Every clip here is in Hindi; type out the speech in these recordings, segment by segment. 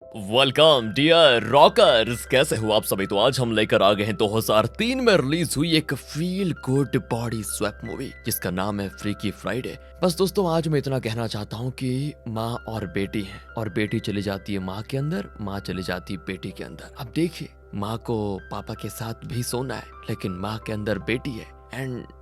वेलकम डियर रॉकर्स, कैसे हो आप सभी। तो आज हम लेकर आ गए हैं 2003 में रिलीज हुई एक feel good body swap movie जिसका नाम है फ्रीकी फ्राइडे। बस दोस्तों, आज मैं इतना कहना चाहता हूँ कि माँ और बेटी हैं और बेटी चली जाती है माँ के अंदर, माँ चली जाती है बेटी के अंदर। अब देखिए, माँ को पापा के साथ भी सोना है लेकिन माँ के अंदर बेटी है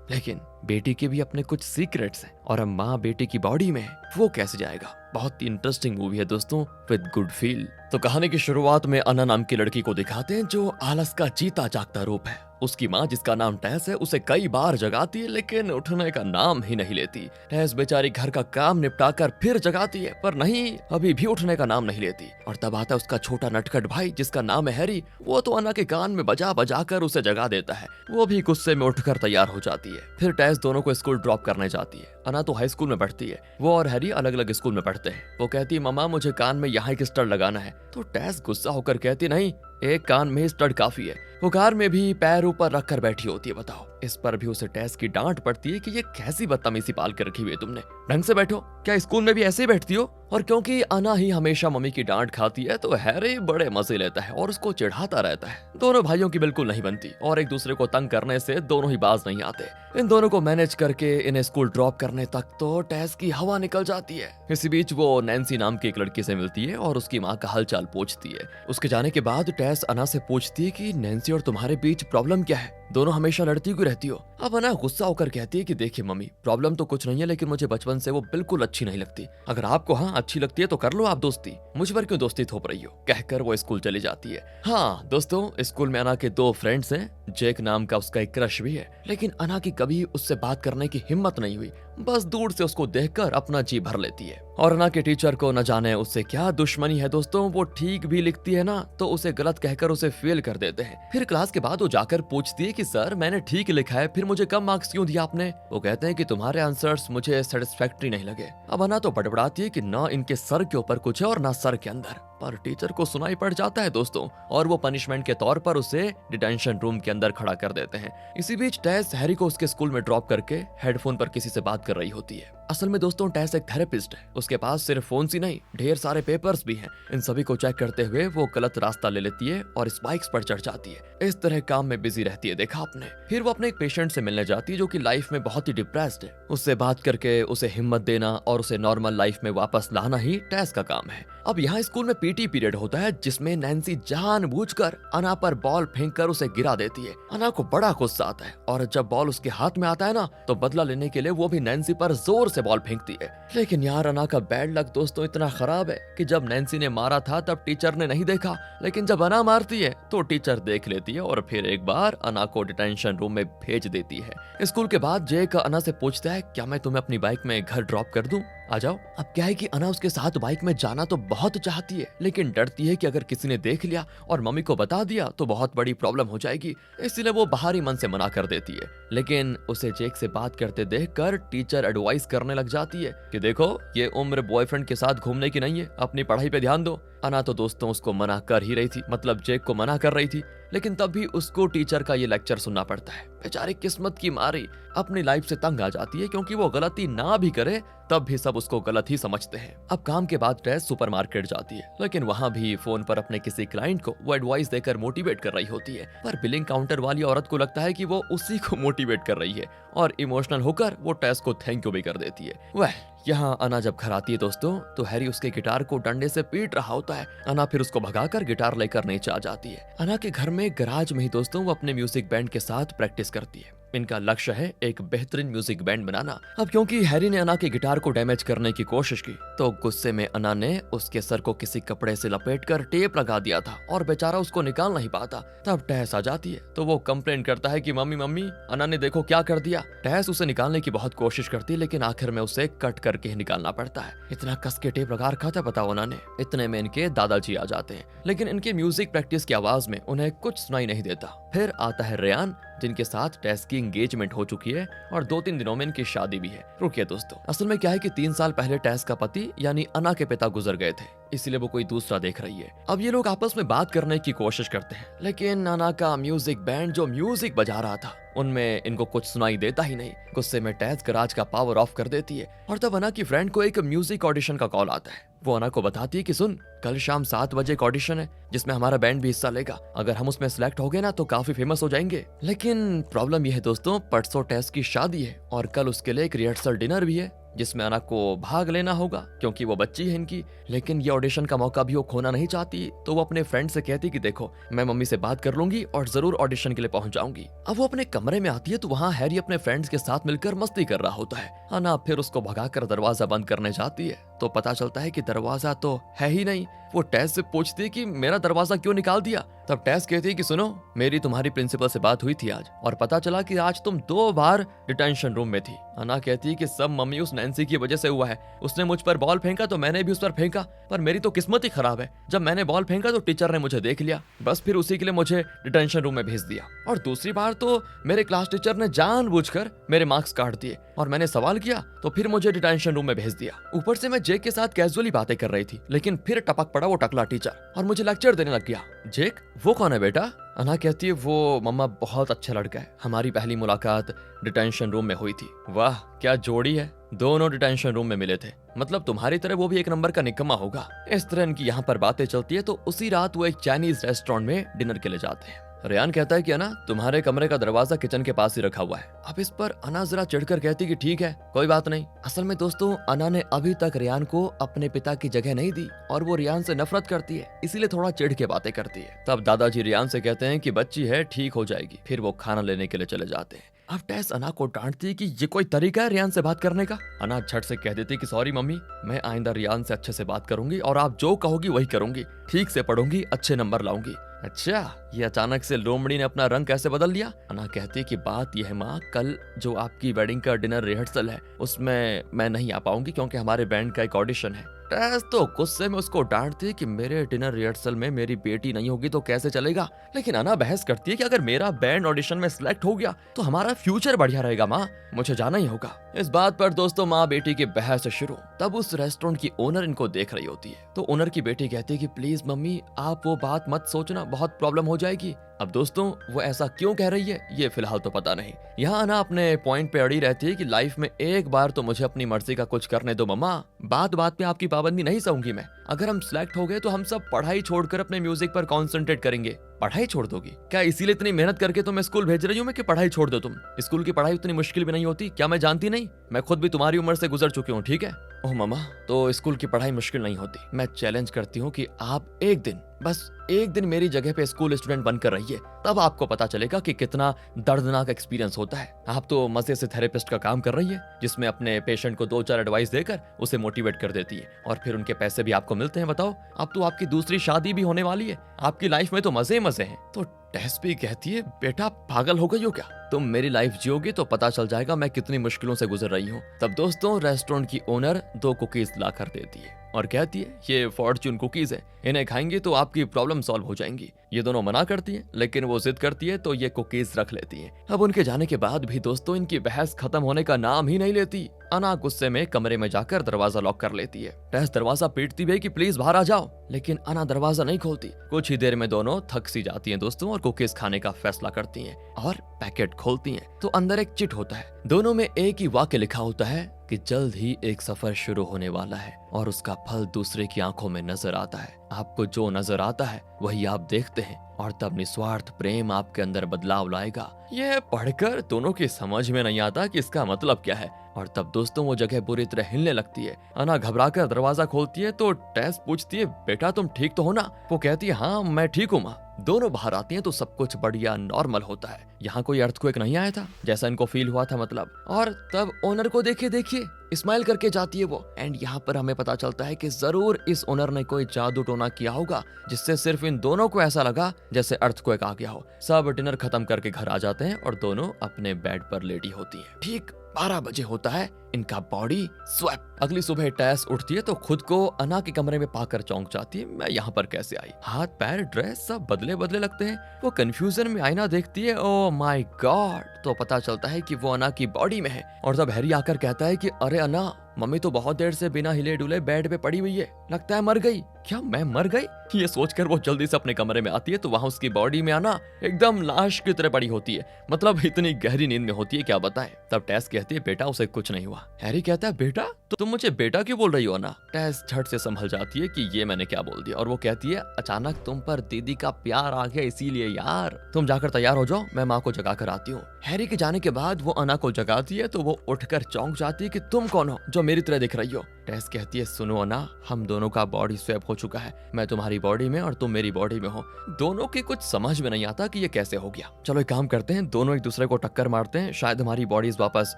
लेकिन बेटी के भी अपने कुछ सीक्रेट्स हैं और अब माँ बेटी की बॉडी में है, वो कैसे जाएगा। बहुत ही इंटरेस्टिंग मूवी है दोस्तों, विद गुड फील। तो कहानी की शुरुआत में अन्ना नाम की लड़की को दिखाते हैं जो आलस का जीता जागता रूप है। उसकी माँ जिसका नाम टैस है उसे कई बार जगाती है लेकिन उठने का नाम ही नहीं लेती। टैस बेचारी घर का काम निपटाकर फिर जगाती है पर नहीं, अभी भी उठने का नाम नहीं लेती। और तब आता है उसका छोटा नटखट भाई जिसका नाम है हैरी। वो तो अन्ना के कान में बजा बजा कर उसे जगा देता है। वो भी गुस्से में उठकर तैयार हो जाती है। फिर टैस दोनों को स्कूल ड्रॉप करने जाती है। अन्ना तो हाई स्कूल में पढ़ती है, वो और हैरी अलग अलग स्कूल में पढ़ते हैं। वो कहती है मम्मा मुझे कान में यहाँ एक स्टड लगाना है। तो टैस गुस्सा होकर कहती नहीं, एक कान में स्टड काफी है। वो कार में भी पैर ऊपर रखकर बैठी होती है। बताओ, इस पर भी उसे टैस की डांट पड़ती है कि ये कैसी बदतमीजी पाल कर रखी हुई है तुमने, ढंग से बैठो। क्या स्कूल में भी ऐसे ही बैठती हो? और क्योंकि अन्ना ही हमेशा मम्मी की डांट खाती है तो हैरी बड़े मजे लेता है और उसको चिढ़ाता रहता है। दोनों भाइयों की बिल्कुल नहीं बनती और एक दूसरे को तंग करने से दोनों ही बाज नहीं आते। इन दोनों को मैनेज करके इन्हें स्कूल ड्रॉप करने तक तो टैस की हवा निकल जाती है। इसी बीच वो नैन्सी नाम की एक लड़की से मिलती है और उसकी माँ का हालचाल पूछती है। उसके जाने के बाद टैस अन्ना से पूछती है कि नैन्सी और तुम्हारे बीच प्रॉब्लम क्या है, दोनों हमेशा लड़ती क्यों रहती हो। अब अन्ना गुस्सा होकर कहती है कि देखिए मम्मी, प्रॉब्लम तो कुछ नहीं है लेकिन मुझे बचपन से वो बिल्कुल अच्छी नहीं लगती। अगर आपको हाँ अच्छी लगती है तो कर लो आप दोस्ती, मुझ पर क्यों दोस्ती थोप रही हो। कहकर वो स्कूल चली जाती है। हाँ दोस्तों, स्कूल में अन्ना के दो फ्रेंड्स हैं। जेक नाम का उसका एक क्रश भी है लेकिन अन्ना की कभी उससे बात करने की हिम्मत नहीं हुई। बस दूर से उसको देखकर अपना जी भर लेती है। और अन्ना के टीचर को न जाने उससे क्या दुश्मनी है दोस्तों। वो ठीक भी लिखती है ना तो उसे गलत कहकर उसे फेल कर देते हैं। फिर क्लास के बाद वो जाकर पूछती है कि सर मैंने ठीक लिखा है, फिर मुझे कम मार्क्स क्यों दिया आपने। वो कहते हैं कि तुम्हारे आंसर्स मुझे सेटिस्फैक्टरी नहीं लगे। अब अन्ना तो बड़बड़ाती है कि ना इनके सर के ऊपर कुछ है और ना सर के अंदर। पर टीचर को सुनाई पड़ जाता है दोस्तों और वो पनिशमेंट के तौर पर उसे डिटेंशन रूम के अंदर खड़ा कर देते हैं। इसी बीच टैस हैरी को उसके स्कूल में ड्रॉप करके हेडफोन पर किसी से बात कर रही होती है। असल में दोस्तों टैस एक थेरेपिस्ट है, उसके पास सिर्फ फोन ही नहीं ढेर सारे पेपर्स भी हैं। इन सभी को चेक करते हुए वो गलत रास्ता ले लेती है और स्पाइक्स पर चढ़ जाती है। इस तरह काम में बिजी रहती है, देखा आपने। फिर वो अपने एक पेशेंट से मिलने जाती है जो कि लाइफ में बहुत ही डिप्रेस्ड है। उससे बात करके उसे हिम्मत देना और उसे नॉर्मल लाइफ में वापस लाना ही टैस का काम है। अब यहाँ स्कूल में पीटी पीरियड होता है जिसमें नैन्सी जानबूझकर अन्ना पर बॉल फेंककर उसे गिरा देती है। अन्ना को बड़ा गुस्सा आता है और जब बॉल उसके हाथ में आता है ना तो बदला लेने के लिए वो भी नैन्सी पर जोर से बॉल फेंकती है। लेकिन यार अन्ना का बैड लक दोस्तों इतना खराब है कि जब नैन्सी ने मारा था तब टीचर ने नहीं देखा, लेकिन जब अन्ना मारती है तो टीचर देख लेती है और फिर एक बार अन्ना को डिटेंशन रूम में भेज देती है। स्कूल के बाद जेक अन्ना से पूछता है क्या मैं तुम्हें अपनी बाइक में घर ड्रॉप कर दूं, आ जाओ। अब क्या है कि अन्ना उसके साथ बाइक में जाना तो बहुत चाहती है लेकिन डरती है कि अगर किसी ने देख लिया और मम्मी को बता दिया तो बहुत बड़ी प्रॉब्लम हो जाएगी, इसलिए वो बाहरी मन से मना कर देती है। लेकिन उसे जेक से बात करते देखकर टीचर एडवाइस करने लग जाती है कि देखो ये उम्र बॉयफ्रेंड के साथ घूमने की नहीं है, अपनी पढ़ाई पे ध्यान दो। अन्ना तो दोस्तों उसको मना कर ही रही थी, मतलब जेक को मना कर रही थी, लेकिन तब भी उसको टीचर का ये लेक्चर सुनना पड़ता है। बेचारी किस्मत की मारी अपनी लाइफ से तंग आ जाती है क्योंकि वो गलती ना भी करे तब भी सब उसको गलत ही समझते हैं। अब काम के बाद टैस सुपरमार्केट जाती है लेकिन वहाँ भी फोन पर अपने किसी क्लाइंट को वो एडवाइस देकर मोटिवेट कर रही होती है। पर बिलिंग काउंटर वाली औरत को लगता है कि वो उसी को मोटिवेट कर रही है और इमोशनल होकर वो टैस को थैंक यू भी कर देती है। वह यहाँ अन्ना जब घर आती है दोस्तों तो हैरी उसके गिटार को डंडे से पीट रहा होता है। अन्ना फिर उसको भगाकर गिटार लेकर नीचे आ जाती है। अन्ना के घर में गराज में ही दोस्तों वो अपने म्यूजिक बैंड के साथ प्रैक्टिस करती है। इनका लक्ष्य है एक बेहतरीन म्यूजिक बैंड बनाना। अब क्योंकि हैरी ने अन्ना के गिटार को डैमेज करने की कोशिश की तो गुस्से में अन्ना ने उसके सर को किसी कपड़े से लपेटकर टेप लगा दिया था और बेचारा उसको निकाल नहीं पाता। तब टैस आ जाती है तो वो कंप्लेन करता है कि मम्मी मम्मी अन्ना ने देखो क्या कर दिया। टैस उसे निकालने की बहुत कोशिश करती है लेकिन आखिर में उसे कट करके ही निकालना पड़ता है। इतना कस के टेप लगा रखा था बताओ अन्ना ने। इतने में इनके दादाजी आ जाते हैं लेकिन इनके म्यूजिक प्रैक्टिस की आवाज में उन्हें कुछ सुनाई नहीं देता। फिर आता है रेयान जिनके साथ टैस की एंगेजमेंट हो चुकी है और 2-3 दिनों में इनकी शादी भी है। रुकिए दोस्तों, असल में क्या है कि 3 साल पहले टैस का पति यानी अन्ना के पिता गुजर गए थे। इसीलिए वो कोई दूसरा देख रही है। अब ये लोग आपस में बात करने की कोशिश करते हैं, लेकिन अना का म्यूजिक बैंड जो म्यूजिक बजा रहा था उनमें इनको कुछ सुनाई देता ही नहीं। गुस्से में टेस गराज का पावर ऑफ कर देती है और तब अना की फ्रेंड को एक म्यूजिक ऑडिशन का कॉल आता है। वो अना को बताती है कि सुन, कल शाम 7 बजे एक ऑडिशन है जिसमें हमारा बैंड भी हिस्सा लेगा। अगर हम उसमें सिलेक्ट हो गए ना तो काफी फेमस हो जाएंगे। लेकिन प्रॉब्लम यह है दोस्तों, परसों टेस की शादी है और कल उसके लिए एक रिहर्सल डिनर भी है जिसमें अना को भाग लेना होगा क्योंकि वो बच्ची है इनकी। लेकिन ये ऑडिशन का मौका भी वो खोना नहीं चाहती, तो वो अपने फ्रेंड से कहती कि देखो मैं मम्मी से बात कर लूंगी और जरूर ऑडिशन के लिए पहुंच जाऊंगी। अब वो अपने कमरे में आती है तो वहाँ हैरी अपने फ्रेंड्स के साथ मिलकर मस्ती कर रहा होता है। अना फिर उसको भगाकर दरवाजा बंद करने जाती है तो पता चलता है कि दरवाजा तो है ही नहीं। वो टेस से पूछती है कि मेरा दरवाजा क्यों निकाल दिया। तब टेस कहती है कि सुनो, मेरी तुम्हारी प्रिंसिपल से बात हुई थी आज और पता चला कि आज तुम 2 बार डिटेंशन रूम में थी। अना कहती है कि सब मम्मी उस नैन्सी की वजह से हुआ है। उसने मुझ पर बॉल फेंका तो मैंने भी उस पर फेंका, पर मेरी तो किस्मत ही खराब है। जब मैंने बॉल फेंका तो टीचर ने मुझे देख लिया, बस फिर उसी के लिए मुझे डिटेंशन रूम में भेज दिया। और दूसरी बार तो मेरे क्लास टीचर ने जानबूझकर मेरे मार्क्स काट दिए और मैंने सवाल किया तो फिर मुझे डिटेंशन रूम में भेज दिया। ऊपर से मैं जेक के साथ कैजुअली बातें कर रही थी, लेकिन फिर टपक पड़ा वो टकला टीचर और मुझे लेक्चर देने लग गया। जेक वो कौन है बेटा? अना कहती है वो मम्मा बहुत अच्छा लड़का है, हमारी पहली मुलाकात डिटेंशन रूम में हुई थी। वाह क्या जोड़ी है, दोनों डिटेंशन रूम में मिले थे, मतलब तुम्हारी तरह वो भी एक नंबर का निकम्मा होगा। इस तरह इनकी यहाँ पर बातें चलती है तो उसी रात वो एक चाइनीज रेस्टोरेंट में डिनर के लिए जाते हैं। रेयान कहता है कि अना तुम्हारे कमरे का दरवाजा किचन के पास ही रखा हुआ है। अब इस पर अना जरा चिढ़कर कहती कि ठीक है कोई बात नहीं। असल में दोस्तों अना ने अभी तक रेयान को अपने पिता की जगह नहीं दी और वो रेयान से नफरत करती है, इसीलिए थोड़ा चिढ़ के बातें करती है। तब दादाजी रेयान से कहते हैं कि बच्ची है ठीक हो जाएगी, फिर वो खाना लेने के लिए चले जाते हैं। अब टेस अना को डांटती है कि ये कोई तरीका है रियान से बात करने का। अना झट से कह देती कि सॉरी मम्मी, मैं आइंदा रियान से अच्छे से बात करूंगी और आप जो कहोगी वही करूंगी, ठीक से पढ़ूंगी, अच्छे नंबर लाऊंगी। अच्छा, ये अचानक से लोमड़ी ने अपना रंग कैसे बदल लिया? अना कहती है कि बात यह है माँ, कल जो आपकी वेडिंग का डिनर रिहर्सल है उसमें मैं नहीं आ पाऊंगी क्योंकि हमारे बैंड का एक ऑडिशन है। टेस तो गुस्से में उसको डांटती है कि मेरे डिनर रिहर्सल में मेरी बेटी नहीं होगी तो कैसे चलेगा। लेकिन अना बहस करती है कि अगर मेरा बैंड ऑडिशन में सिलेक्ट हो गया तो हमारा फ्यूचर बढ़िया रहेगा माँ, मुझे जाना ही होगा। इस बात पर दोस्तों माँ बेटी की बहस शुरू। तब उस रेस्टोरेंट की ओनर इनको देख रही होती है तो ओनर की बेटी कहती है कि प्लीज मम्मी आप वो बात मत सोचना, बहुत प्रॉब्लम हो जाएगी। अब दोस्तों वो ऐसा क्यों कह रही है ये फिलहाल तो पता नहीं। यहाँ अना अपने पॉइंट पे अड़ी रहती है कि लाइफ में एक बार तो मुझे अपनी मर्जी का कुछ करने दो मम्मा, बात बात पे आपकी पाबंदी नहीं सहूंगी मैं। अगर हम सिलेक्ट हो गए तो हम सब पढ़ाई छोड़कर अपने म्यूजिक पर कॉन्सेंट्रेट करेंगे। पढ़ाई छोड़ दोगी क्या? इसीलिए इतनी मेहनत करके तो मैं स्कूल भेज रही हूँ मैं कि पढ़ाई छोड़ दो तुम। स्कूल की पढ़ाई उतनी मुश्किल भी नहीं होती, क्या मैं जानती नहीं? मैं खुद भी तुम्हारी उम्र से गुजर चुकी हूँ, ठीक है? ओह मम्मा, तो स्कूल की पढ़ाई मुश्किल नहीं होती। मैं चैलेंज करती हूँ कि आप एक दिन, बस एक दिन मेरी जगह पे स्कूल स्टूडेंट बनकर रहिए, तब आपको पता चलेगा कि कितना दर्दनाक एक्सपीरियंस होता है। आप तो मजे से थेरेपिस्ट का काम कर रही है जिसमें अपने पेशेंट को 2-4 एडवाइस देकर उसे मोटिवेट कर देती है और फिर उनके पैसे भी आपको मिलते हैं। बताओ, अब तो आपकी दूसरी शादी भी होने वाली है, आपकी लाइफ में तो मजे मजे हैं। तो टेस भी कहती है बेटा पागल हो गई हो क्या? तुम मेरी लाइफ जियोगे तो पता चल जाएगा मैं कितनी मुश्किलों से गुजर रही हूँ। तब दोस्तों रेस्टोरेंट की ओनर 2 कुकीज ला कर देती है और कहती है ये फॉर्च्यून कुकीज है, इन्हें खाएंगे तो आपकी प्रॉब्लम सॉल्व हो जाएंगी। ये दोनों मना करती है लेकिन वो जिद करती है तो ये कुकीज रख लेती है। अब उनके जाने के बाद भी दोस्तों इनकी बहस खत्म होने का नाम ही नहीं लेती। अना गुस्से में कमरे में जाकर दरवाजा लॉक कर लेती है। टेस दरवाजा पीटती है कि प्लीज बाहर आ जाओ, लेकिन अना दरवाजा नहीं खोलती। कुछ ही देर में दोनों थक सी जाती हैं दोस्तों और कुकीज खाने का फैसला करती हैं और पैकेट खोलती हैं तो अंदर एक चिट होता है। दोनों में एक ही वाक्य लिखा होता है कि जल्द ही एक सफर शुरू होने वाला है और उसका फल दूसरे की आंखों में नजर आता है। आपको जो नजर आता है वही आप देखते हैं और तब निस्वार्थ प्रेम आपके अंदर बदलाव लाएगा। यह पढ़कर दोनों की समझ में नहीं आता कि इसका मतलब क्या है और तब दोस्तों वो जगह बुरी तरह हिलने लगती है। अना घबराकर दरवाजा खोलती है तो टेस पूछती है बेटा तुम ठीक तो हो ना? वो कहती है हाँ मैं ठीक हूँ माँ। दोनों बाहर आती हैं तो सब कुछ बढ़िया नॉर्मल होता है। यहाँ कोई अर्थक्वेक नहीं आया था जैसा इनको फील हुआ था मतलब। और तब ओनर को देखिए स्माइल करके जाती है वो। एंड यहाँ पर हमें पता चलता है कि जरूर इस ओनर ने कोई जादू टोना किया होगा जिससे सिर्फ इन दोनों को ऐसा लगा जैसे अर्थक्वेक आ गया हो। सब डिनर खत्म करके घर आ जाते हैं और दोनों अपने बेड पर लेटी होती हैं। ठीक 12 बजे होता है इनका बॉडी स्वैप। अगली सुबह टेस उठती है तो खुद को अना के कमरे में पाकर चौंक जाती है, मैं यहाँ पर कैसे आई? हाथ पैर ड्रेस सब बदले बदले लगते हैं। वो कंफ्यूजन में आईना देखती है, ओ माय गॉड। तो पता चलता है कि वो अना की बॉडी में है। और तब हैरी आकर कहता है कि अरे अना, मम्मी तो बहुत देर से बिना हिले डुले बेड पे पड़ी हुई है, लगता है मर गई। क्या मैं मर गई? ये सोचकर वो जल्दी से अपने कमरे में आती है तो वहाँ उसकी बॉडी में अना एकदम लाश की तरह पड़ी होती है, मतलब इतनी गहरी नींद में होती है क्या बताएं। तब टेस कहती है बेटा उसे कुछ नहीं हुआ। हैरी कहता है बेटा? तो तुम मुझे बेटा क्यों बोल रही हो अना? टेस झट से संभल जाती है कि ये मैंने क्या बोल दिया, और वो कहती है अचानक तुम पर दीदी का प्यार आ गया इसीलिए यार। तुम जाकर तैयार हो जाओ, मैं माँ को जगा कर आती हूँ। हैरी के जाने के बाद वो अना को जगाती है तो वो उठकर चौंक जाती है कि तुम कौन हो जो मेरी तरह दिख रही हो? टेस कहती है सुनो अना, हम दोनों का बॉडी स्वैप हो चुका है, मैं तुम्हारी बॉडी में और तुम मेरी बॉडी में हो। दोनों के कुछ समझ में नहीं आता कि ये कैसे हो गया। चलो एक काम करते हैं, दोनों एक दूसरे को टक्कर मारते हैं, शायद हमारी बॉडीज वापस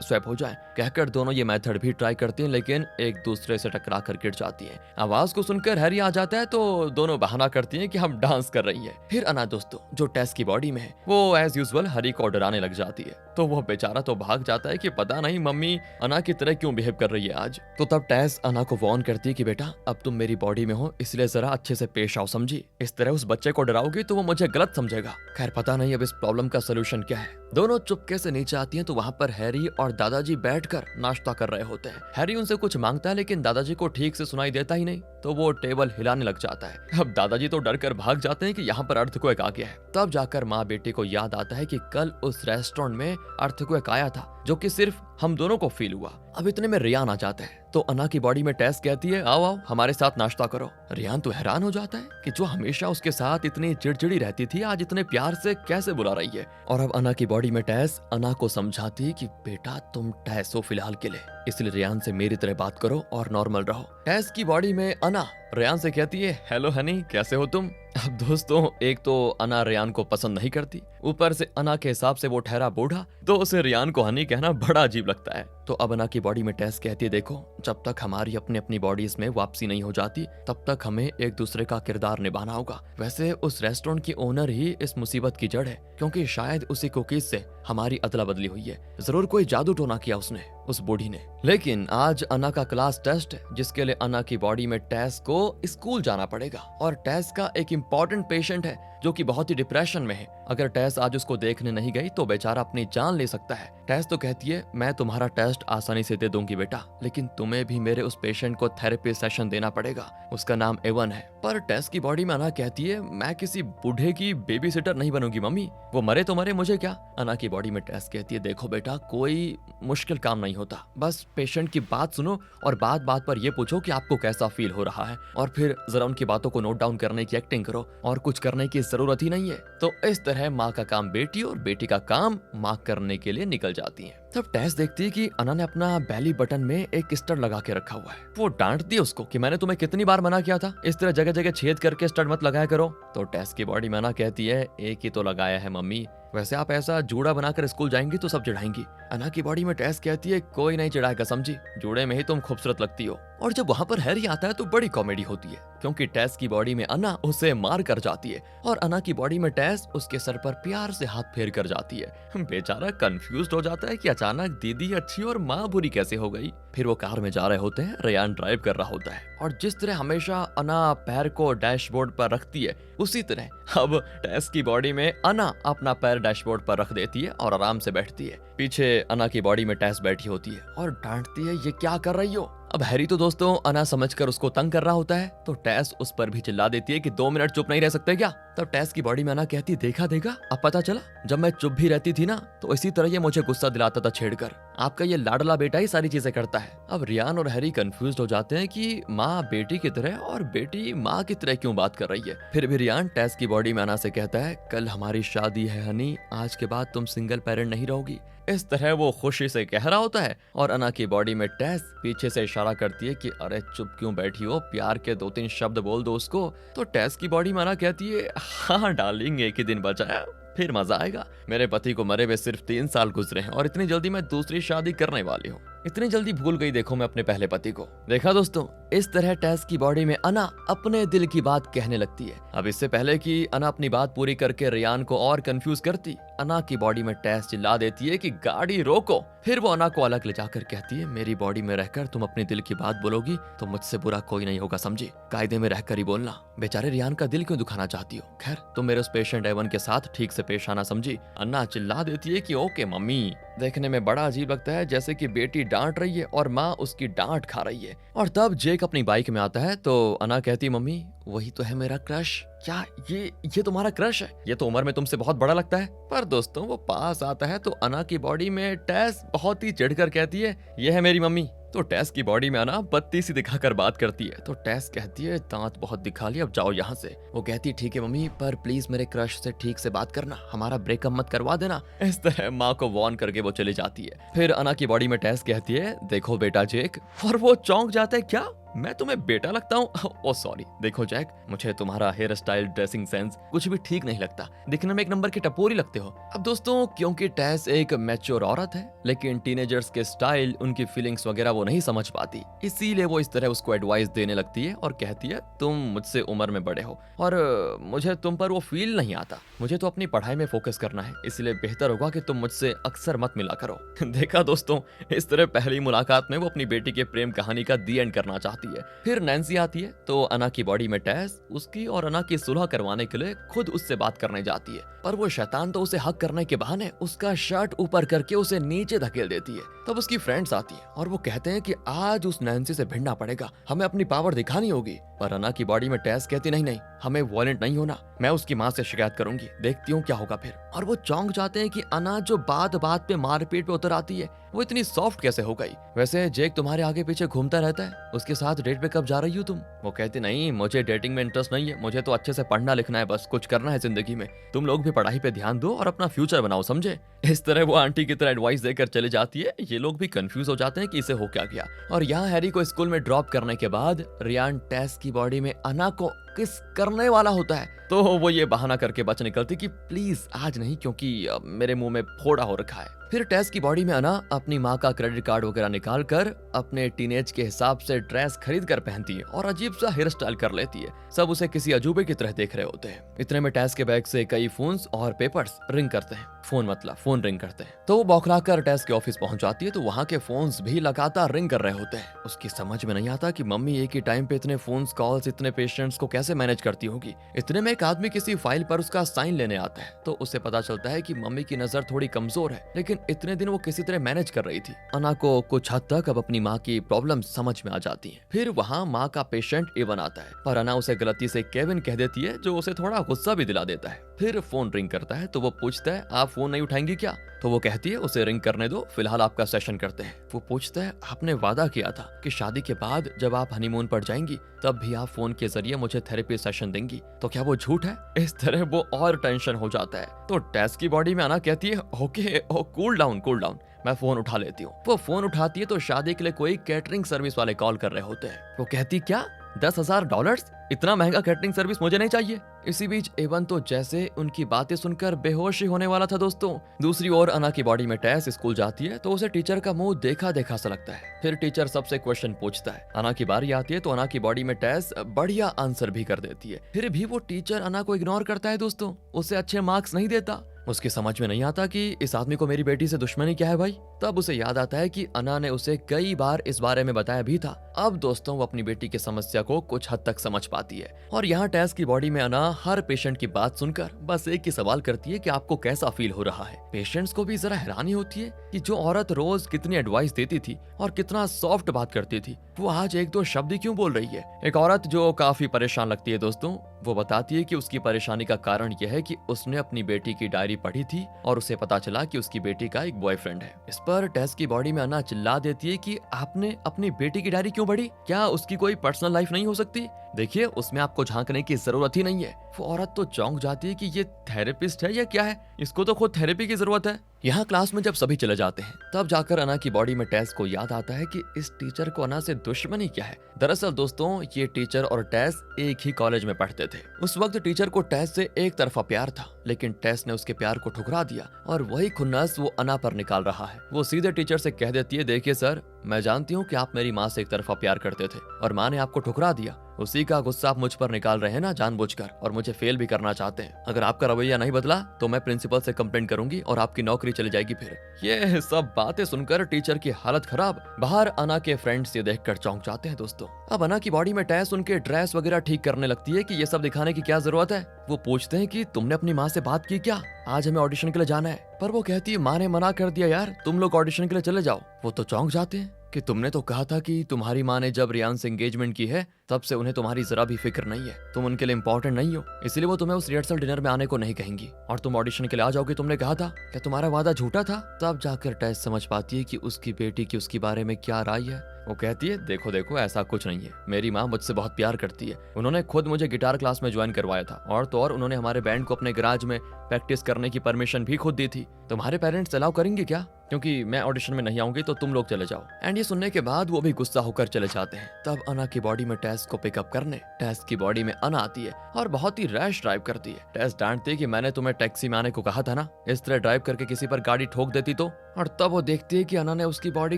स्वैप हो जाए। कहकर दोनों ये मेथड भी ट्राई करती हैं, लेकिन एक दूसरे से टकरा कर गिर जाती हैं। आवाज को सुनकर हैरी आ जाता है तो दोनों बहाना करती हैं कि हम डांस कर रही है। फिर अना दोस्तों जो टेस की बॉडी में है वो एज यूजुअल हैरी को डराने लग जाती है, तो वो बेचारा तो भाग जाता है कि पता नहीं मम्मी अना की तरह क्यों बिहेव कर रही है आज। तो तब टेस अना को वार्न करती है कि बेटा अब तुम मेरी बॉडी में हो, इसलिए जरा अच्छे से पेश आओ, समझी? इस तरह उस बच्चे को डराओगी तो वो मुझे गलत समझेगा। खैर पता नहीं अब इस प्रॉब्लम का सोल्यूशन क्या है। दोनों चुपके से नीचे आती हैं तो वहाँ पर हैरी और दादाजी बैठकर नाश्ता कर रहे होते हैं। हैरी उनसे कुछ मांगता है लेकिन दादाजी को ठीक से सुनाई देता ही नहीं, तो वो टेबल हिलाने लग जाता है। अब दादाजी तो डर कर भाग जाते हैं कि यहाँ पर अर्थक्वेक आ गया है। तब जाकर माँ बेटी को याद आता है कि कल उस रेस्टोरेंट में अर्थक्वेक आया था जो कि सिर्फ हम दोनों को फील हुआ। अब इतने में रियान आ जाता है तो अना की बॉडी में टेस कहती है आओ आओ हमारे साथ नाश्ता करो। रियान तो हैरान हो जाता है कि जो हमेशा उसके साथ इतनी चिड़चिड़ी रहती थी आज इतने प्यार से कैसे बुला रही है। और अब अना की बॉडी में टेस अना को समझाती है कि बेटा तुम टेस हो फिलहाल के लिए, इसलिए रियान से मेरी तरह बात करो और नॉर्मल रहो। टेस की बॉडी में अना रियान से कहती है हेलो हनी, कैसे हो तुम? अब दोस्तों एक तो अना रियान को पसंद नहीं करती, ऊपर से अना के हिसाब से वो ठहरा बूढ़ा, तो उसे रियान को हनी कहना बड़ा अजीब लगता है। तो अब अना की बॉडी में टेस कहती है देखो जब तक हमारी अपनी अपनी बॉडीज में वापसी नहीं हो जाती तब तक हमें एक दूसरे का किरदार निभाना होगा। वैसे उस रेस्टोरेंट की ओनर ही इस मुसीबत की जड़ है, क्योंकि शायद उसी कुकीज से हमारी अदला बदली हुई है। जरूर कोई जादू टोना किया उसने, उस बूढ़ी ने। लेकिन आज अना का क्लास टेस्ट है जिसके लिए अना की बॉडी में टेस को स्कूल जाना पड़ेगा, और टेस का एक इम्पोर्टेंट पेशेंट है जो कि बहुत ही डिप्रेशन में है। अगर टेस आज उसको देखने नहीं गई तो बेचारा अपनी जान ले सकता है। टेस तो कहती है मैं तुम्हारा टेस्ट आसानी से दे दूंगी बेटा, लेकिन तुम्हें भी मेरे उस पेशेंट को थेरेपी सेशन देना पड़ेगा, उसका नाम एवन है। पर टेस की बॉडी में अना कहती है मैं किसी बूढ़े की बेबी सिटर नहीं बनूंगी मम्मी, वो मरे तो मरे मुझे क्या। अना की बॉडी में टेस कहती है देखो बेटा कोई मुश्किल काम नहीं होता, बस पेशेंट की बात सुनो और बात बात पर ये पूछो कि आपको कैसा फील हो रहा है, और फिर जरा उनकी बातों को नोट डाउन करने की एक्टिंग करो, और कुछ करने की जरूरत ही नहीं है। तो इस तरह माँ का काम बेटी और बेटी का काम माँ करने के लिए निकल जाती है। तब टेस देखती है कि अना ने अपना बेली बटन में एक स्टड लगा के रखा हुआ है। वो डांटती है उसको कि मैंने तुम्हें कितनी बार मना किया था इस तरह जगह जगह छेद करके स्टड मत लगाया करो। तो टेस की बॉडी में अना कहती है एक ही तो लगाया है मम्मी, वैसे आप ऐसा जूड़ा बनाकर स्कूल जाएंगी तो सब चिढ़ाएंगी। अना की बॉडी में टेस कहती है कोई नहीं चिढ़ाएगा समझी, जूड़े में ही तुम खूबसूरत लगती हो। और जब वहाँ पर हैरी आता है तो बड़ी कॉमेडी होती है, क्योंकि टेस की बॉडी में अना उसे मार कर जाती है और अना की बॉडी में टेस उसके सर पर प्यार से हाथ फेर कर जाती है। बेचारा कंफ्यूज हो जाता है कि अचानक दीदी अच्छी और माँ बुरी कैसे हो गई। फिर वो कार में जा रहे होते हैं, रेयान ड्राइव कर रहा होता है, और जिस तरह हमेशा अना पैर को डैशबोर्ड पर रखती है उसी तरह अब टेस की बॉडी में अना अपना पैर डैशबोर्ड पर रख देती है और आराम से बैठती है। पीछे अना की बॉडी में टेस बैठी होती है और डांटती है ये क्या कर रही हो। अब हैरी तो दोस्तों अना समझकर उसको तंग कर रहा होता है, तो टेस उस पर भी चिल्ला देती है कि 2 मिनट चुप नहीं रह सकते क्या। तब टेस की बॉडी में अना कहती देखा देखा अब पता चला, जब मैं चुप भी रहती थी ना तो इसी तरह ये मुझे गुस्सा दिलाता था छेड़कर, आपका ये लाडला बेटा ही सारी चीजें करता है। अब रियान और हैरी कंफ्यूज हो जाते हैं कि माँ बेटी की तरह और बेटी माँ की तरह क्यों बात कर रही है। फिर भी रियान टेस की बॉडी में अना से कहता है कल हमारी शादी है हनी, आज के बाद तुम सिंगल पेरेंट नहीं रहोगी। इस तरह वो खुशी से कह रहा होता है और अना की बॉडी में टेस पीछे से इशारा करती है कि अरे चुप क्यों बैठी हो, प्यार के 2-3 शब्द बोल दो उसको। तो टेस की बॉडी में अना कहती है हाँ डार्लिंग एक ही दिन बचा है, फिर मजा आएगा। मेरे पति को मरे हुए सिर्फ 3 साल गुजरे हैं और इतनी जल्दी मैं दूसरी शादी करने वाली हूँ। इतनी जल्दी भूल गई देखो मैं अपने पहले पति को। देखा दोस्तों, इस तरह टेस की बॉडी में अना अपने दिल की बात कहने लगती है। अब इससे पहले कि अना अपनी बात पूरी करके रियान को और कंफ्यूज करती, अना की बॉडी में टेस चिल्ला देती है कि गाड़ी रोको। फिर वो अना को अलग ले जाकर कहती है, मेरी बॉडी में रहकर तुम अपने दिल की बात बोलोगी तो मुझसे बुरा कोई नहीं होगा, समझी? कायदे में रहकर ही बोलना। बेचारे रियान का दिल क्यों दुखाना चाहती हो? खैर, तुम मेरे उस पेशेंट एवन के साथ ठीक से पेश आना, समझी? अन्ना चिल्ला देती है कि ओके मम्मी। देखने में बड़ा अजीब लगता है, जैसे कि बेटी डांट रही है और माँ उसकी डांट खा रही है। और तब जेक अपनी बाइक में आता है तो अना कहती, मम्मी वही तो है मेरा क्रश। क्या ये तुम्हारा क्रश है? ये तो उम्र में तुमसे बहुत बड़ा लगता है। पर दोस्तों वो पास आता है तो अना की बॉडी में टेस बहुत ही चिढ़कर कहती है, ये है मेरी मम्मी। तो टेस की बॉडी में अना बत्ती सी दिखाकर बात करती है। तो टेस कहती है, दांत बहुत दिखा लिया, अब जाओ यहाँ से। वो कहती है, ठीक है मम्मी, पर प्लीज मेरे क्रश से ठीक से बात करना, हमारा ब्रेकअप मत करवा देना। इस तरह माँ को वॉर्न करके वो चली जाती है। फिर अना की बॉडी में टेस कहती है, देखो बेटा जेक। और वो चौंक जाता है, क्या मैं तुम्हें बेटा लगता हूँ? ओ सॉरी। देखो जैक, मुझे तुम्हारा हेयर स्टाइल, ड्रेसिंग सेंस कुछ भी ठीक नहीं लगता, दिखने में एक नंबर की टपोरी लगते हो। अब दोस्तों, क्योंकि टेस एक मैच्योर औरत है, लेकिन टीनेजर्स के स्टाइल, उनकी फीलिंग्स वगैरह वो नहीं समझ पाती, इसीलिए वो इस तरह उसको एडवाइस देने लगती है और कहती है, तुम मुझसे उम्र में बड़े हो और मुझे तुम पर वो फील नहीं आता। मुझे तो अपनी पढ़ाई में फोकस करना है, इसलिए बेहतर होगा कि तुम मुझसे अक्सर मत मिला करो। देखा दोस्तों, इस तरह पहली मुलाकात में वो अपनी बेटी के प्रेम कहानी का दी एंड करना चाहती है। फिर नैन्सी आती है तो अना की बॉडी में टेस उसकी और अना की सुलह करवाने के लिए खुद उससे बात करने जाती है, पर वो शैतान तो उसे हक करने के बहाने उसका शर्ट ऊपर करके उसे नीचे धकेल देती है। तब उसकी फ्रेंड्स आती है और वो कहते हैं कि आज उस नैन्सी से भिड़ना पड़ेगा, हमें अपनी पावर दिखानी होगी। पर अना की बॉडी में टेस कहती, नहीं, हमें वॉयलेंट नहीं होना, मैं उसकी माँ से शिकायत करूंगी, देखती हूँ क्या होगा फिर। और वो चौंक जाते हैं कि अना जो बात बात पे मारपीट पे उतर आती है, वो इतनी सॉफ्ट कैसे हो गई? वैसे जेक तुम्हारे आगे पीछे घूमता रहता है, उसके साथ डेट पे कब जा रही हो तुम? वो कहती, नहीं, मुझे डेटिंग में इंटरेस्ट नहीं है, मुझे तो अच्छे से पढ़ना लिखना है, बस कुछ करना है जिंदगी में। तुम लोग भी पढ़ाई पे ध्यान दो और अपना फ्यूचर बनाओ, समझे? इस तरह वो आंटी की तरह एडवाइस देकर चली जाती है। ये लोग भी कंफ्यूज हो जाते हैं कि इसे हो क्या गया। और यहाँ हैरी को स्कूल में ड्रॉप करने के बाद रियान टेस की बॉडी में अना को किस करने वाला होता है, तो वो ये बहाना करके बच निकलती कि प्लीज आज नहीं, क्योंकि मेरे मुंह में फोड़ा हो रखा है। फिर टेस की बॉडी में अना अपनी माँ का क्रेडिट कार्ड वगैरह निकाल कर अपने टीनेज के हिसाब से ड्रेस खरीद कर पहनती है और अजीब सा हेयर स्टाइल कर लेती है। सब उसे किसी अजूबे की तरह देख रहे होते हैं। इतने में टेस के बैग से कई फोन्स और पेपर्स रिंग करते हैं। फोन रिंग करते हैं तो वो बौखलाकर टेस के ऑफिस पहुंच जाती है तो वहाँ के फोन्स भी लगातार रिंग कर रहे होते हैं। उसकी समझ में नहीं आता कि मम्मी एक ही टाइम पे इतने फोन्स, कॉल्स, इतने पेशेंट्स को कैसे मैनेज करती होगी। इतने में एक आदमी किसी फाइल पर उसका साइन लेने आता है तो उसे पता चलता है कि मम्मी की नजर थोड़ी कमजोर है, लेकिन इतने दिन वो किसी तरह मैनेज कर रही थी। अना को कुछ हद तक अब अपनी माँ की प्रॉब्लम समझ में आ जाती है। फिर वहाँ माँ का पेशेंट एवन आता है, पर अना उसे गलती से केविन कह देती है, जो उसे थोड़ा गुस्सा भी दिला देता है। फिर फोन रिंग करता है तो वो पूछता है, आप फोन नहीं उठाएंगी क्या? तो वो कहती है, उसे रिंग करने दो, फिलहाल आपका सेशन करते हैं। वो पूछता है, आपने वादा किया था कि शादी के बाद जब आप हनीमून पर जाएंगी तब भी आप फोन के जरिए मुझे थेरेपी सेशन देंगी, तो क्या वो झूठ है? इस तरह वो और टेंशन हो जाता है। तो टेस की बॉडी में अना कहती है, ओके, कूल डाउन, मैं फोन उठा लेती हूँ। वो फोन उठाती है तो शादी के लिए कोई कैटरिंग सर्विस वाले कॉल कर रहे होते हैं। वो कहती, क्या $10,000? इतना महंगा कैटरिंग सर्विस मुझे नहीं चाहिए। इसी बीच एवन तो जैसे उनकी बातें सुनकर बेहोश ही होने वाला था दोस्तों। दूसरी ओर अना की बॉडी में टेस स्कूल जाती है तो उसे टीचर का मुंह देखा देखा सा लगता है। फिर टीचर सबसे क्वेश्चन पूछता है। अना की बारी आती है तो अना की बॉडी में टेस बढ़िया आंसर भी कर देती है। फिर भी वो टीचर अना को इग्नोर करता है दोस्तों, उसे अच्छे मार्क्स नहीं देता। उसकी समझ में नहीं आता कि इस आदमी को मेरी बेटी से दुश्मनी क्या है भाई। तब उसे याद आता है कि अना ने उसे कई बार इस बारे में बताया भी था। अब दोस्तों वो अपनी बेटी की समस्या को कुछ हद तक समझ पाती है और यहाँ टेस की बॉडी में अना हर पेशेंट की बात सुनकर बस एक ही सवाल करती है कि आपको कैसा फील हो रहा है। पेशेंट्स को भी जरा हैरानी होती है कि जो औरत रोज कितनी एडवाइस देती थी और कितना सॉफ्ट बात करती थी, वो आज एक दो शब्द ही क्यों बोल रही है। एक औरत जो काफी परेशान लगती है दोस्तों, वो बताती है कि उसकी परेशानी का कारण यह है कि उसने अपनी बेटी की डायरी पढ़ी थी और उसे पता चला कि उसकी बेटी का एक बॉयफ्रेंड है। इस पर टेस की बॉडी में अना चिल्ला देती है कि आपने अपनी बेटी की डायरी क्यों पढ़ी? क्या उसकी कोई पर्सनल लाइफ नहीं हो सकती? देखिए, उसमें आपको झांकने की जरूरत ही नहीं है। वो औरत तो चौंक जाती है कि ये थेरेपिस्ट है या क्या है, इसको तो खुद थेरेपी की जरूरत है। यहाँ क्लास में जब सभी चले जाते हैं तब जाकर अना की बॉडी में टेस को याद आता है कि इस टीचर को अना से दुश्मनी क्या है। दरअसल दोस्तों ये टीचर और टेस एक ही कॉलेज में पढ़ते थे। उस वक्त टीचर को टेस से एक तरफा प्यार था, लेकिन टेस ने उसके प्यार को ठुकरा दिया और वही खुन्नस वो अना पर निकाल रहा है। वो सीधे टीचर से कह देती है, देखिए सर, मैं जानती हूँ कि आप मेरी माँ से एक तरफा प्यार करते थे और माँ ने आपको ठुकरा दिया। उसी का गुस्सा आप मुझ पर निकाल रहे हैं ना जानबूझकर, और मुझे फेल भी करना चाहते हैं। अगर आपका रवैया नहीं बदला तो मैं प्रिंसिपल से कंप्लेंट करूंगी और आपकी नौकरी चली जाएगी। फिर ये सब बातें सुनकर टीचर की हालत खराब। बाहर अना के फ्रेंड्स ये देखकर चौंक जाते हैं दोस्तों। अब अना की बॉडी में टेस उनके ड्रेस वगैरह ठीक करने लगती है कि ये सब दिखाने की क्या जरूरत है। वो पूछते हैं कि तुमने अपनी माँ से बात की क्या, आज हमें ऑडिशन के लिए जाना है। पर वो कहती है, माँ ने मना कर दिया यार, तुम लोग ऑडिशन के लिए चले जाओ। वो तो चौंक जाते हैं कि तुमने तो कहा था कि तुम्हारी माँ ने जब रियान से एंगेजमेंट की है तब से उन्हें तुम्हारी जरा भी फिक्र नहीं है, तुम उनके लिए इंपॉर्टेंट नहीं हो, इसलिए वो तुम्हें उस रिहर्सल डिनर में आने को नहीं कहेंगी और तुम ऑडिशन के लिए आ जाओगे। तुमने कहा था, क्या तुम्हारा वादा झूठा था? तब जाकर टेस समझ पाती है कि उसकी बेटी की उसके बारे में क्या राय है। वो कहती है, देखो देखो ऐसा कुछ नहीं है, मेरी माँ मुझसे बहुत प्यार करती है। उन्होंने खुद मुझे गिटार क्लास में ज्वाइन करवाया था और तो और उन्होंने हमारे बैंड को अपने गैराज में प्रैक्टिस करने की परमिशन भी खुद दी थी। तुम्हारे पेरेंट्स अलाउ करेंगे क्या? क्योंकि मैं ऑडिशन में नहीं आऊंगी तो तुम लोग चले जाओ। एंड ये सुनने के बाद वो भी गुस्सा होकर चले जाते हैं। तब अना की बॉडी में टेस को पिकअप करने टेस की बॉडी में अना आती है और बहुत ही रैश ड्राइव करती है। टेस डांटती है कि मैंने तुम्हें टैक्सी में आने को कहा था ना, इस तरह ड्राइव करके किसी पर गाड़ी ठोक देती तो। और तब वो देखती है कि अना ने उसकी बॉडी